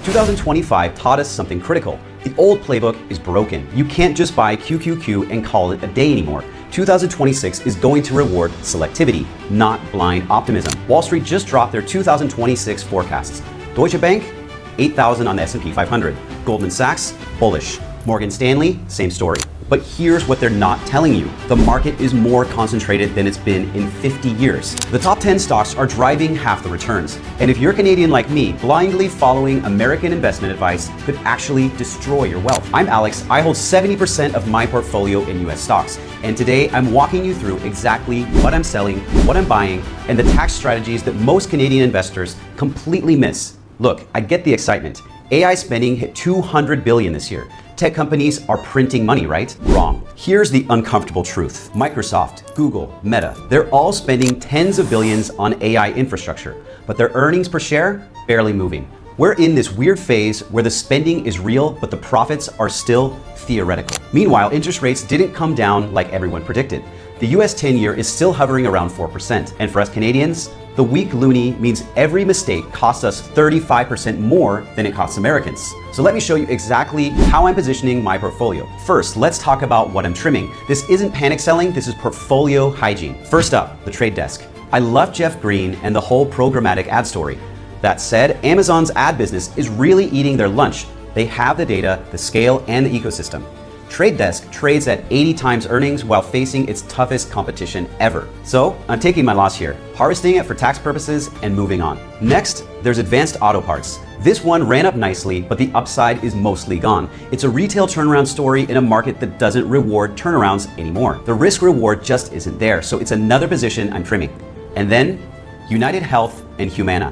2025 taught us something critical. The old playbook is broken. You can't just buy QQQ and call it a day anymore. 2026 is going to reward selectivity, not blind optimism. Wall Street just dropped their 2026 forecasts. Deutsche Bank, 8,000 on the S&P 500. Goldman Sachs, bullish. Morgan Stanley, same story. But here's what they're not telling you. The market is more concentrated than it's been in 50 years. The top 10 stocks are driving half the returns. And if you're Canadian like me, blindly following American investment advice could actually destroy your wealth. I'm Alex. I hold 70% of my portfolio in US stocks. And today I'm walking you through exactly what I'm selling, what I'm buying, and the tax strategies that most Canadian investors completely miss. Look, I get the excitement. AI spending hit $200 billion this year. Tech companies are printing money, right? Wrong. Here's the uncomfortable truth. Microsoft, Google, Meta, they're all spending tens of billions on AI infrastructure, but their earnings per share barely moving. We're in this weird phase where the spending is real, but the profits are still theoretical. Meanwhile, interest rates didn't come down like everyone predicted. The US 10-year is still hovering around 4%. And for us Canadians, the weak loonie means every mistake costs us 35% more than it costs Americans. So let me show you exactly how I'm positioning my portfolio. First, let's talk about what I'm trimming. This isn't panic selling, this is portfolio hygiene. First up, the trade desk. I love Jeff Green and the whole programmatic ad story. That said, Amazon's ad business is really eating their lunch. They have the data, the scale, and the ecosystem. Trade Desk trades at 80 times earnings while facing its toughest competition ever. So I'm taking my loss here, harvesting it for tax purposes and moving on. Next, there's Advanced Auto Parts. This one ran up nicely, but the upside is mostly gone. It's a retail turnaround story in a market that doesn't reward turnarounds anymore. The risk reward just isn't there, so it's another position I'm trimming. And then United Health and Humana.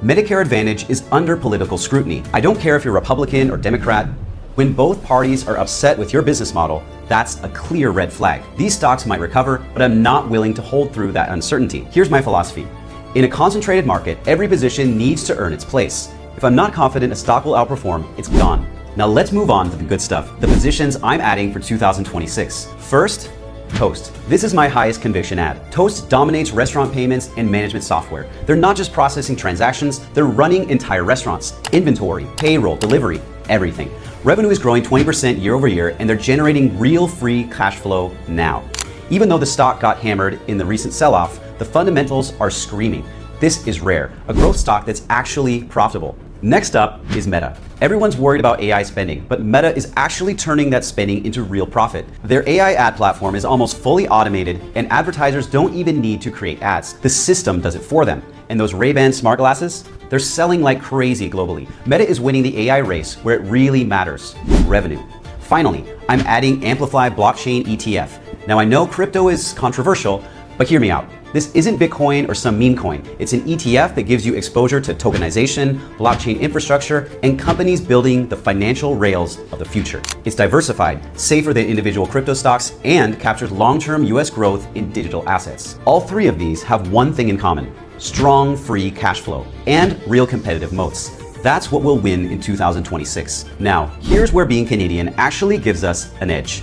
Medicare Advantage is under political scrutiny. I don't care if you're Republican or Democrat. When both parties are upset with your business model, that's a clear red flag. These stocks might recover, but I'm not willing to hold through that uncertainty. Here's my philosophy. In a concentrated market, every position needs to earn its place. If I'm not confident a stock will outperform, it's gone. Now let's move on to the good stuff, the positions I'm adding for 2026. First, Toast. This is my highest conviction ad. Toast dominates restaurant payments and management software. They're not just processing transactions, they're running entire restaurants, inventory, payroll, delivery, everything. Revenue is growing 20% year over year, and they're generating real free cash flow now. Even though the stock got hammered in the recent sell-off, the fundamentals are screaming. This is rare, a growth stock that's actually profitable. Next up is Meta. Everyone's worried about AI spending, but Meta is actually turning that spending into real profit. Their AI ad platform is almost fully automated, and advertisers don't even need to create ads. The system does it for them. And those Ray-Ban smart glasses, they're selling like crazy globally. Meta is winning the AI race where it really matters, revenue. Finally, I'm adding Amplify Blockchain ETF. Now I know crypto is controversial, but hear me out. This isn't Bitcoin or some meme coin. It's an ETF that gives you exposure to tokenization, blockchain infrastructure, and companies building the financial rails of the future. It's diversified, safer than individual crypto stocks, and captures long-term US growth in digital assets. All three of these have one thing in common: strong free cash flow and real competitive moats. That's what will win in 2026. Now, here's where being Canadian actually gives us an edge,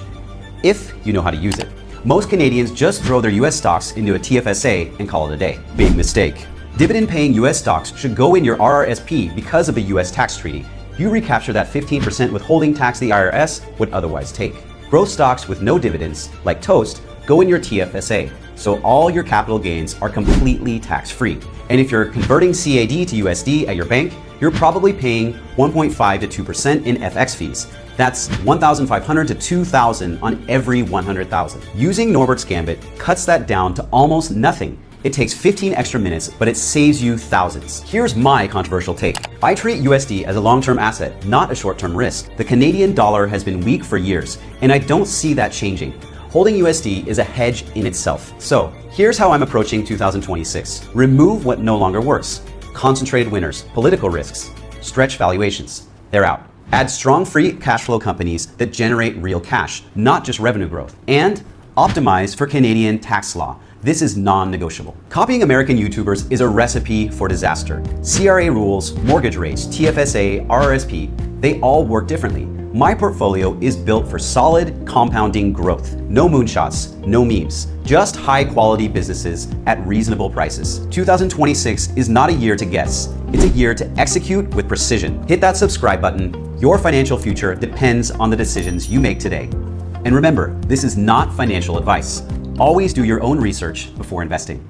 if you know how to use it. Most Canadians just throw their US stocks into a TFSA and call it a day. Big mistake. Dividend-paying US stocks should go in your RRSP because of the US tax treaty. You recapture that 15% withholding tax the IRS would otherwise take. Growth stocks with no dividends, like Toast, go in your TFSA, so all your capital gains are completely tax-free. And if you're converting CAD to USD at your bank, you're probably paying 1.5 to 2% in FX fees. That's $1,500 to $2,000 on every 100,000. Using Norbert's Gambit cuts that down to almost nothing. It takes 15 extra minutes, but it saves you thousands. Here's my controversial take. I treat USD as a long-term asset, not a short-term risk. The Canadian dollar has been weak for years, and I don't see that changing. Holding USD is a hedge in itself. So here's how I'm approaching 2026. Remove what no longer works. Concentrated winners, political risks, stretch valuations. They're out. Add strong free cash flow companies that generate real cash, not just revenue growth. And optimize for Canadian tax law. This is non-negotiable. Copying American YouTubers is a recipe for disaster. CRA rules, mortgage rates, TFSA, RRSP, they all work differently. My portfolio is built for solid compounding growth. No moonshots, no memes, just high quality businesses at reasonable prices. 2026 is not a year to guess. It's a year to execute with precision. Hit that subscribe button. Your financial future depends on the decisions you make today. And remember, this is not financial advice. Always do your own research before investing.